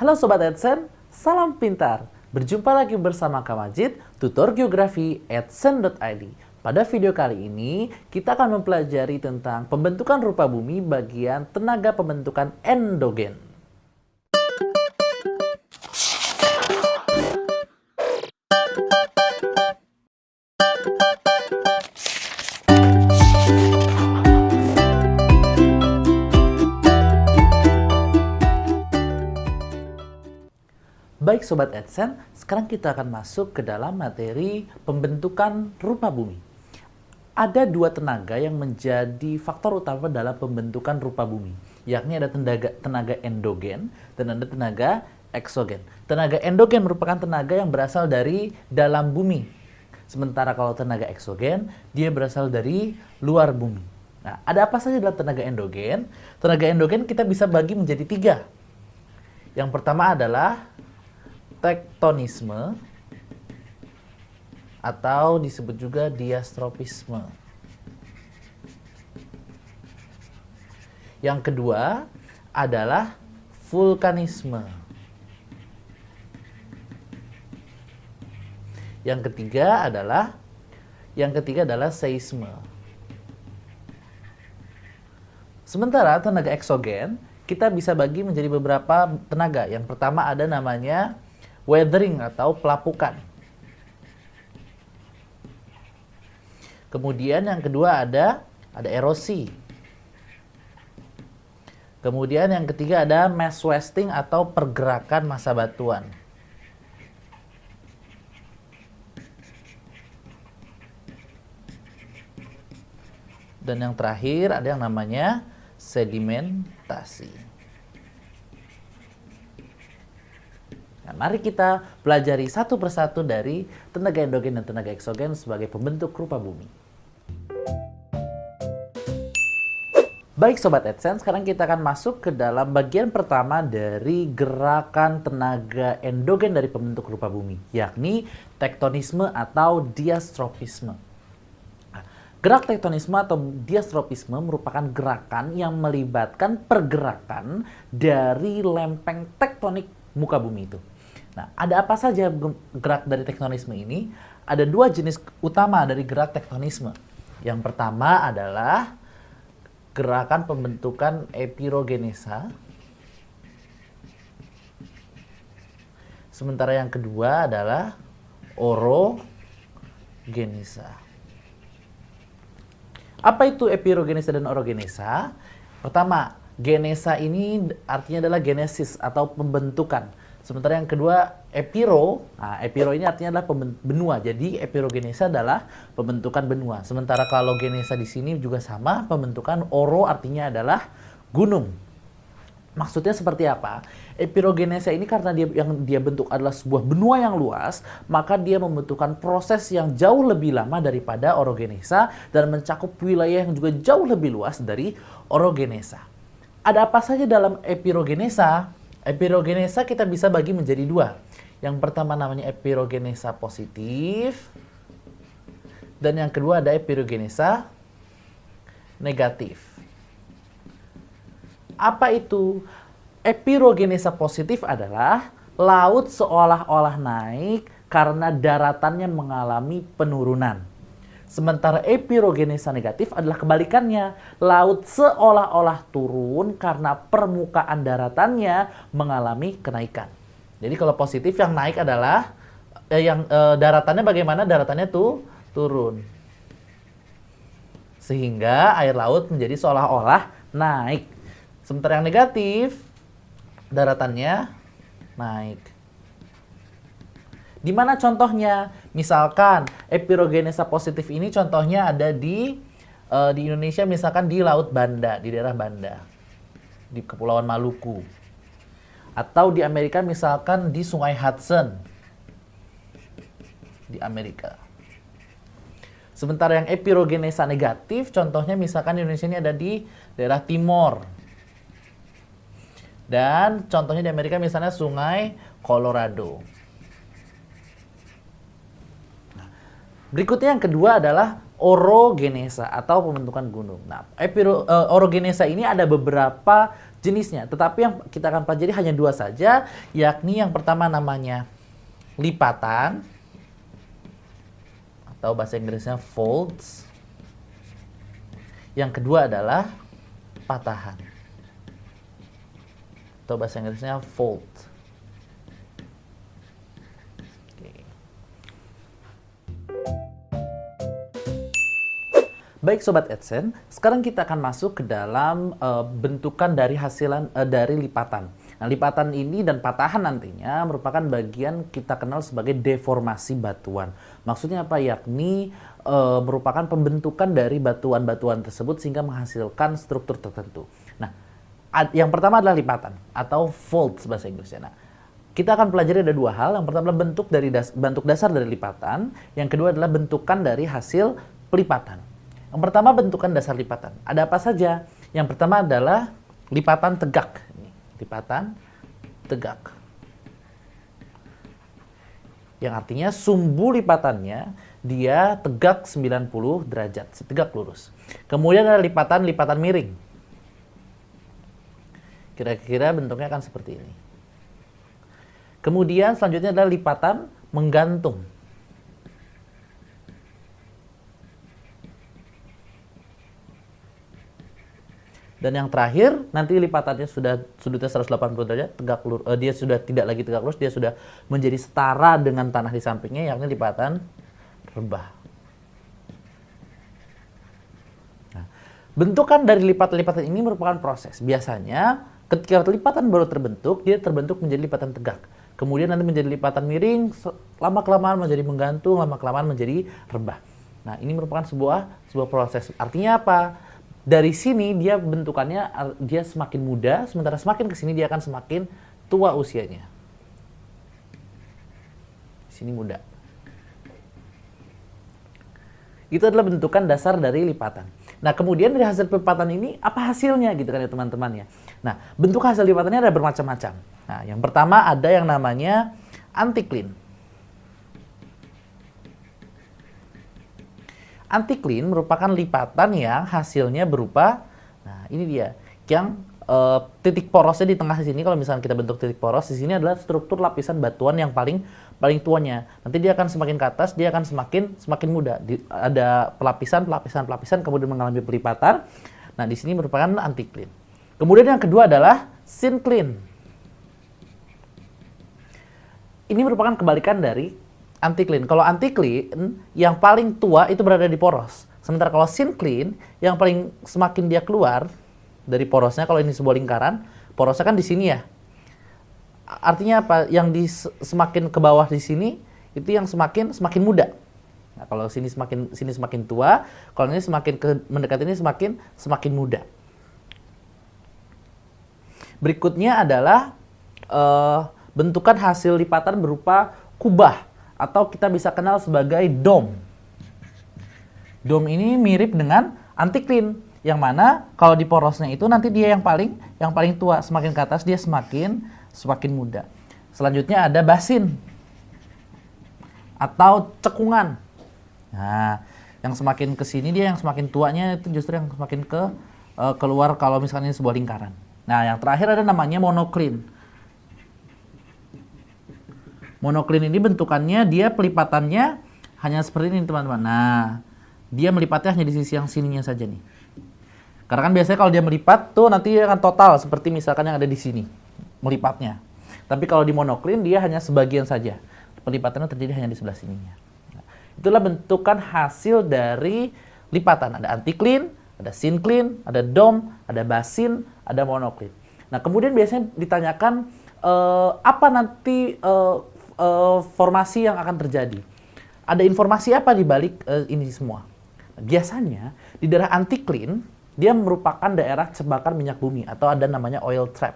Halo Sobat AdSense, salam pintar. Berjumpa lagi bersama Kak Majid, tutor geografi adsense.id. Pada video kali ini, kita akan mempelajari tentang pembentukan rupa bumi bagian tenaga pembentukan endogen. Baik Sobat AdSense, sekarang kita akan masuk ke dalam materi pembentukan rupa bumi. Ada dua tenaga yang menjadi faktor utama dalam pembentukan rupa bumi, yakni ada tenaga endogen dan ada tenaga eksogen. Tenaga endogen merupakan tenaga yang berasal dari dalam bumi, sementara kalau tenaga eksogen, dia berasal dari luar bumi. Nah, ada apa saja dalam tenaga endogen? Tenaga endogen kita bisa bagi menjadi tiga. Yang pertama adalah tektonisme atau disebut juga diastropisme. Yang kedua adalah vulkanisme. Yang ketiga adalah seisme. Sementara tenaga eksogen kita bisa bagi menjadi beberapa tenaga. Yang pertama ada namanya weathering atau pelapukan. Kemudian yang kedua ada erosi. Kemudian yang ketiga ada mass wasting atau pergerakan massa batuan. Dan yang terakhir ada yang namanya sedimentasi. Nah, mari kita pelajari satu persatu dari tenaga endogen dan tenaga eksogen sebagai pembentuk rupa bumi. Baik Sobat AdSense, sekarang kita akan masuk ke dalam bagian pertama dari gerakan tenaga endogen dari pembentuk rupa bumi, yakni tektonisme atau diastropisme. Gerak tektonisme atau diastropisme merupakan gerakan yang melibatkan pergerakan dari lempeng tektonik muka bumi itu. Nah, ada apa saja gerak dari tektonisme ini? Ada dua jenis utama dari gerak tektonisme. Yang pertama adalah gerakan pembentukan epirogenesa. Sementara yang kedua adalah orogenesa. Apa itu epirogenesa dan orogenesa? Pertama, genesa ini artinya adalah genesis atau pembentukan. Sementara yang kedua, epiro. Nah, epiro ini artinya adalah benua. Jadi, epirogenesa adalah pembentukan benua. Sementara kalau genesa di sini juga sama, pembentukan oro artinya adalah gunung. Maksudnya seperti apa? Epirogenesa ini karena yang dia bentuk adalah sebuah benua yang luas, maka dia membutuhkan proses yang jauh lebih lama daripada orogenesa dan mencakup wilayah yang juga jauh lebih luas dari orogenesa. Ada apa saja dalam epirogenesa? Epirogenesa kita bisa bagi menjadi dua. Yang pertama namanya epirogenesa positif. Dan yang kedua ada epirogenesa negatif. Apa itu? Epirogenesa positif adalah laut seolah-olah naik karena daratannya mengalami penurunan. Sementara epirogenesa negatif adalah kebalikannya. Laut seolah-olah turun karena permukaan daratannya mengalami kenaikan. Jadi kalau positif yang naik adalah daratannya bagaimana? Daratannya tuh turun. Sehingga air laut menjadi seolah-olah naik. Sementara yang negatif daratannya naik. Di mana contohnya? Misalkan epirogenesa positif ini contohnya ada di Indonesia, misalkan di Laut Banda, di daerah Banda, di Kepulauan Maluku. Atau di Amerika misalkan di Sungai Hudson, di Amerika. Sementara yang epirogenesa negatif, contohnya misalkan di Indonesia ini ada di daerah Timor. Dan contohnya di Amerika misalnya Sungai Colorado. Berikutnya yang kedua adalah orogenesa atau pembentukan gunung. Nah, orogenesa ini ada beberapa jenisnya. Tetapi yang kita akan pelajari hanya dua saja, yakni yang pertama namanya lipatan, atau bahasa Inggrisnya folds. Yang kedua adalah patahan, atau bahasa Inggrisnya fold. Baik Sobat AdSense, sekarang kita akan masuk ke dalam bentukan dari dari lipatan. Nah, lipatan ini dan patahan nantinya merupakan bagian kita kenal sebagai deformasi batuan. Maksudnya apa? Yakni merupakan pembentukan dari batuan-batuan tersebut sehingga menghasilkan struktur tertentu. Nah, yang pertama adalah lipatan atau folds bahasa Inggrisnya. Nah, kita akan pelajari ada dua hal. Yang pertama adalah bentuk dasar dari lipatan. Yang kedua adalah bentukan dari hasil pelipatan. Yang pertama bentukan dasar lipatan. Ada apa saja? Yang pertama adalah lipatan tegak. Lipatan tegak. Yang artinya sumbu lipatannya dia tegak 90 derajat, tegak lurus. Kemudian ada lipatan miring. Kira-kira bentuknya akan seperti ini. Kemudian selanjutnya adalah lipatan menggantung. Dan yang terakhir, nanti lipatannya sudah sudutnya 180 derajat, tegak lurus, dia sudah tidak lagi tegak lurus, dia sudah menjadi setara dengan tanah di sampingnya, yakni lipatan rebah. Nah, bentukan dari lipatan-lipatan ini merupakan proses. Biasanya, ketika lipatan baru terbentuk, dia terbentuk menjadi lipatan tegak. Kemudian nanti menjadi lipatan miring, lama-kelamaan menjadi menggantung, lama-kelamaan menjadi rebah. Nah, ini merupakan sebuah proses. Artinya apa? Dari sini dia bentukannya dia semakin muda, sementara semakin ke sini dia akan semakin tua usianya. Sini muda. Itu adalah bentukan dasar dari lipatan. Nah, kemudian dari hasil lipatan ini apa hasilnya gitu kan ya teman-teman ya. Nah, bentuk hasil lipatannya ada bermacam-macam. Nah, yang pertama ada yang namanya anticline. Anticline merupakan lipatan yang hasilnya berupa, nah ini dia, yang titik porosnya di tengah sini. Kalau misalnya kita bentuk titik poros di sini adalah struktur lapisan batuan yang paling tuanya. Nanti dia akan semakin ke atas, dia akan semakin muda. Ada pelapisan, kemudian mengalami pelipatan. Nah, di sini merupakan anticline. Kemudian yang kedua adalah syncline. Ini merupakan kebalikan dari anticline. Kalau anticline yang paling tua itu berada di poros. Sementara kalau syncline yang paling semakin dia keluar dari porosnya, kalau ini sebuah lingkaran, porosnya kan di sini ya. Artinya apa? Yang semakin ke bawah di sini itu yang semakin muda. Nah, kalau sini semakin tua, kalau ini semakin mendekati ini semakin muda. Berikutnya adalah bentukan hasil lipatan berupa kubah, atau kita bisa kenal sebagai dome. Dome ini mirip dengan anticline, yang mana kalau di porosnya itu nanti dia yang paling tua, semakin ke atas dia semakin muda. Selanjutnya ada basin atau cekungan. Nah, yang semakin ke sini dia yang semakin tuanya itu justru yang semakin keluar kalau misalnya ini sebuah lingkaran. Nah, yang terakhir ada namanya monocline. Monocline ini bentukannya dia pelipatannya hanya seperti ini teman-teman. Nah, dia melipatnya hanya di sisi yang sininya saja nih. Karena kan biasanya kalau dia melipat tuh nanti dia akan total seperti misalkan yang ada di sini melipatnya. Tapi kalau di monocline dia hanya sebagian saja. Pelipatannya terjadi hanya di sebelah sininya. Nah, itulah bentukan hasil dari lipatan. Ada anticline, ada syncline, ada dome, ada basin, ada monocline. Nah, kemudian biasanya ditanyakan apa nanti formasi yang akan terjadi. Ada informasi apa di balik ini semua? Biasanya di daerah anticline dia merupakan daerah cembakar minyak bumi atau ada namanya oil trap.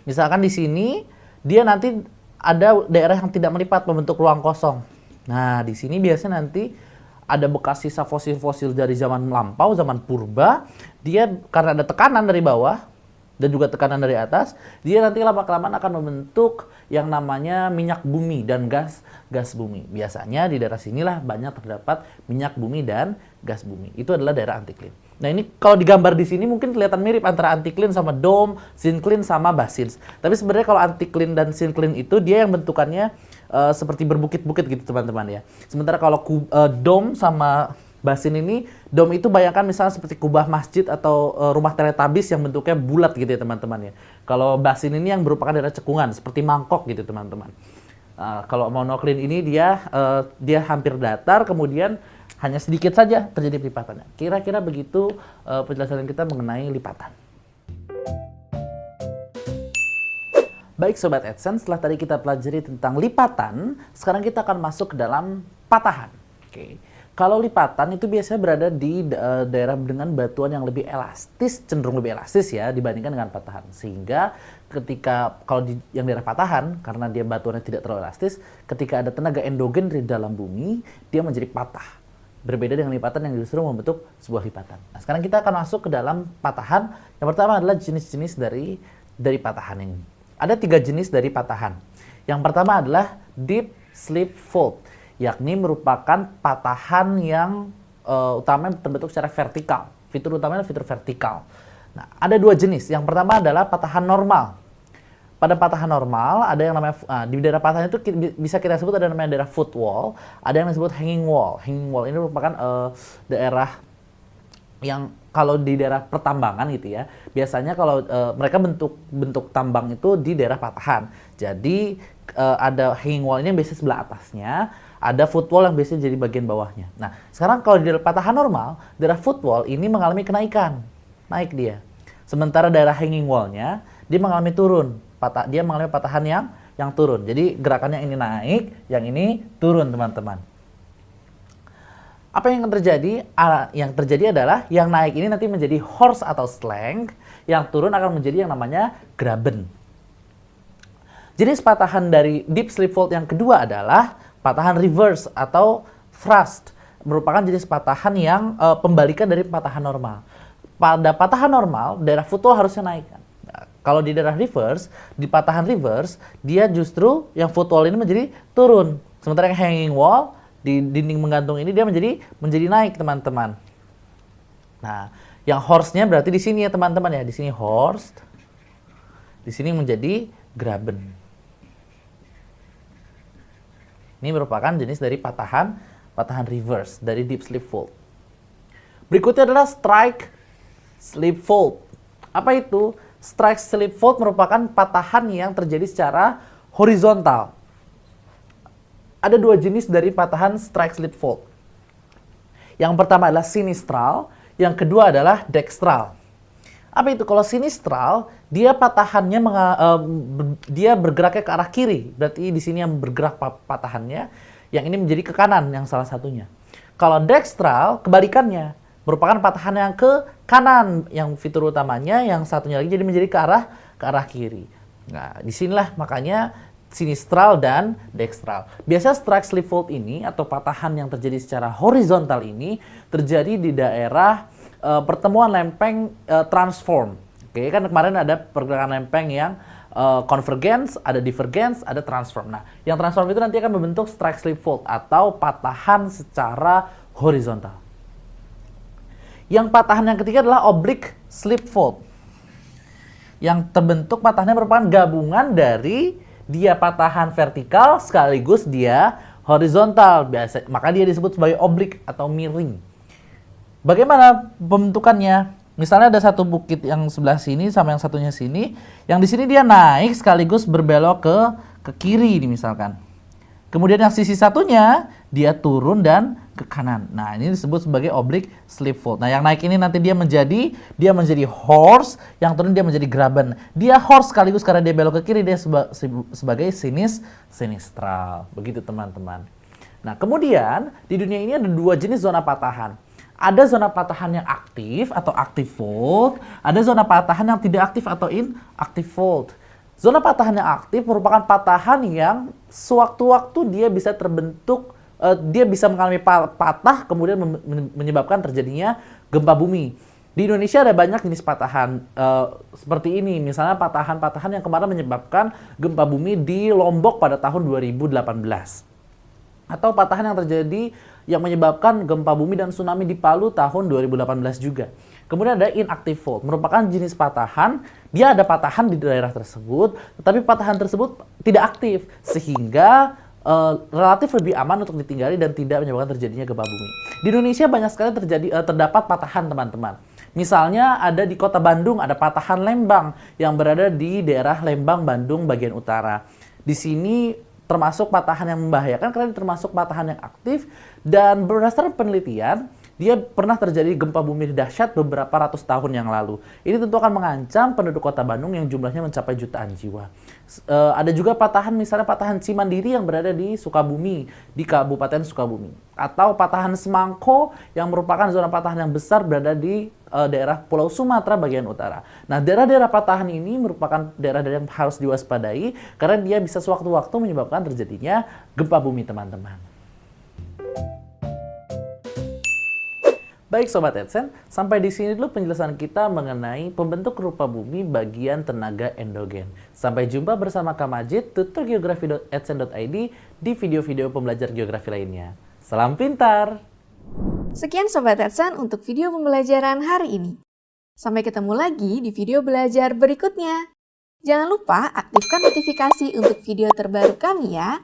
Misalkan di sini dia nanti ada daerah yang tidak melipat membentuk ruang kosong. Nah, di sini biasanya nanti ada bekas sisa fosil-fosil dari zaman lampau, zaman purba. Dia karena ada tekanan dari bawah dan juga tekanan dari atas, dia nanti lama-kelamaan akan membentuk yang namanya minyak bumi dan gas bumi. Biasanya di daerah sinilah banyak terdapat minyak bumi dan gas bumi. Itu adalah daerah anticline. Nah ini kalau digambar di sini mungkin kelihatan mirip antara anticline sama dome, syncline sama basins. Tapi sebenarnya kalau anticline dan syncline itu dia yang bentukannya seperti berbukit-bukit gitu teman-teman ya. Sementara kalau dome sama basin ini, dome itu bayangkan misalnya seperti kubah masjid atau rumah Teletubbies yang bentuknya bulat gitu ya teman-teman ya. Kalau basin ini yang merupakan daerah cekungan seperti mangkok gitu teman-teman. Kalau monocline ini dia hampir datar, kemudian hanya sedikit saja terjadi lipatannya. Kira-kira begitu penjelasan kita mengenai lipatan. Baik Sobat AdSense, setelah tadi kita pelajari tentang lipatan, sekarang kita akan masuk ke dalam patahan. Oke. Kalau lipatan itu biasanya berada di daerah dengan batuan yang lebih elastis, cenderung lebih elastis ya dibandingkan dengan patahan. Sehingga ketika kalau di yang daerah patahan, karena dia batuannya tidak terlalu elastis, ketika ada tenaga endogen di dalam bumi, dia menjadi patah. Berbeda dengan lipatan yang justru membentuk sebuah lipatan. Nah, sekarang kita akan masuk ke dalam patahan. Yang pertama adalah jenis-jenis dari patahan ini. Ada 3 jenis dari patahan. Yang pertama adalah deep slip fault, yakni merupakan patahan yang utamanya terbentuk secara vertikal. Fitur utamanya adalah fitur vertikal. Nah, ada 2 jenis. Yang pertama adalah patahan normal. Pada patahan normal, ada yang namanya, di daerah patahan itu bisa kita sebut ada namanya daerah footwall, ada yang disebut hanging wall. Hanging wall ini merupakan daerah yang kalau di daerah pertambangan gitu ya, biasanya kalau mereka bentuk tambang itu di daerah patahan. Jadi ada hanging wall ini yang biasanya sebelah atasnya, ada footwall yang biasanya jadi bagian bawahnya. Nah, sekarang kalau di daerah patahan normal, daerah footwall ini mengalami kenaikan, naik dia. Sementara daerah hanging wall-nya dia mengalami turun. Dia mengalami patahan yang turun. Jadi gerakannya ini naik, yang ini turun teman-teman. Apa yang terjadi? Yang terjadi adalah yang naik ini nanti menjadi horse atau slang, yang turun akan menjadi yang namanya graben. Jenis patahan dari deep slip fault yang kedua adalah patahan reverse atau thrust. Merupakan jenis patahan yang pembalikan dari patahan normal. Pada patahan normal, daerah footwall harusnya naik. Kalau di daerah reverse, di patahan reverse, dia justru yang footwall ini menjadi turun. Sementara yang hanging wall, di dinding menggantung ini dia menjadi naik, teman-teman. Nah, yang horse-nya berarti di sini ya, teman-teman ya. Di sini horse, di sini menjadi graben. Ini merupakan jenis dari patahan reverse, dari deep slip fault. Berikutnya adalah strike slip fault. Apa itu? Strike slip fault merupakan patahan yang terjadi secara horizontal. Ada 2 jenis dari patahan strike slip fault. Yang pertama adalah sinistral, yang kedua adalah dextral. Apa itu? Kalau sinistral, dia patahannya dia bergeraknya ke arah kiri. Berarti di sini yang bergerak patahannya, yang ini menjadi ke kanan yang salah satunya. Kalau dextral, kebalikannya. Merupakan patahan yang ke kanan, yang fitur utamanya, yang satunya lagi jadi menjadi ke arah kiri. Nah, disinilah makanya sinistral dan dextral. Biasanya strike slip fault ini atau patahan yang terjadi secara horizontal ini terjadi di daerah pertemuan lempeng transform. Oke, kan kemarin ada pergerakan lempeng yang convergence, ada divergence, ada transform. Nah, yang transform itu nanti akan membentuk strike slip fault atau patahan secara horizontal. Yang patahan yang ketiga adalah oblique slip fault. Yang terbentuk patahannya merupakan gabungan dari dia patahan vertikal sekaligus dia horizontal. Maka dia disebut sebagai oblique atau miring. Bagaimana pembentukannya? Misalnya ada satu bukit yang sebelah sini sama yang satunya sini. Yang di sini dia naik sekaligus berbelok ke kiri ini misalkan. Kemudian yang sisi satunya dia turun dan ke kanan. Nah, ini disebut sebagai oblique slip fault. Nah, yang naik ini nanti dia menjadi horse, yang turun dia menjadi graben. Dia horse sekaligus karena dia belok ke kiri, dia sebagai sinistral. Begitu teman-teman. Nah, kemudian di dunia ini ada 2 jenis zona patahan. Ada zona patahan yang aktif atau active fault, ada zona patahan yang tidak aktif atau inactive fault. Zona patahan yang aktif merupakan patahan yang sewaktu-waktu dia bisa terbentuk, dia bisa mengalami patah kemudian menyebabkan terjadinya gempa bumi. Di Indonesia ada banyak jenis patahan seperti ini. Misalnya patahan-patahan yang kemarin menyebabkan gempa bumi di Lombok pada tahun 2018. Atau patahan yang terjadi yang menyebabkan gempa bumi dan tsunami di Palu tahun 2018 juga. Kemudian ada inactive fault, merupakan jenis patahan, dia ada patahan di daerah tersebut, tetapi patahan tersebut tidak aktif, sehingga relatif lebih aman untuk ditinggali dan tidak menyebabkan terjadinya gempa bumi. Di Indonesia banyak sekali terdapat patahan, teman-teman. Misalnya ada di kota Bandung, ada patahan Lembang yang berada di daerah Lembang, Bandung bagian utara. Di sini termasuk patahan yang membahayakan karena termasuk patahan yang aktif, dan berdasarkan penelitian dia pernah terjadi gempa bumi dahsyat beberapa ratus tahun yang lalu. Ini tentu akan mengancam penduduk kota Bandung yang jumlahnya mencapai jutaan jiwa. Ada juga patahan, misalnya patahan Cimandiri yang berada di Sukabumi, di Kabupaten Sukabumi. Atau patahan Semangko yang merupakan zona patahan yang besar berada di daerah Pulau Sumatera bagian utara. Nah, daerah-daerah patahan ini merupakan daerah-daerah yang harus diwaspadai karena dia bisa sewaktu-waktu menyebabkan terjadinya gempa bumi, teman-teman. Baik Sobat AdSense, sampai di sini dulu penjelasan kita mengenai pembentuk rupa bumi bagian tenaga endogen. Sampai jumpa bersama Kak Majid, tutor geografi.adsense.id di video-video pembelajar geografi lainnya. Salam pintar! Sekian Sobat AdSense untuk video pembelajaran hari ini. Sampai ketemu lagi di video belajar berikutnya. Jangan lupa aktifkan notifikasi untuk video terbaru kami ya.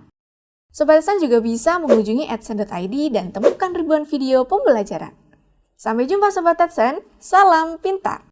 Sobat AdSense juga bisa mengunjungi adsense.id dan temukan ribuan video pembelajaran. Sampai jumpa Sobat AdSense, salam pintar!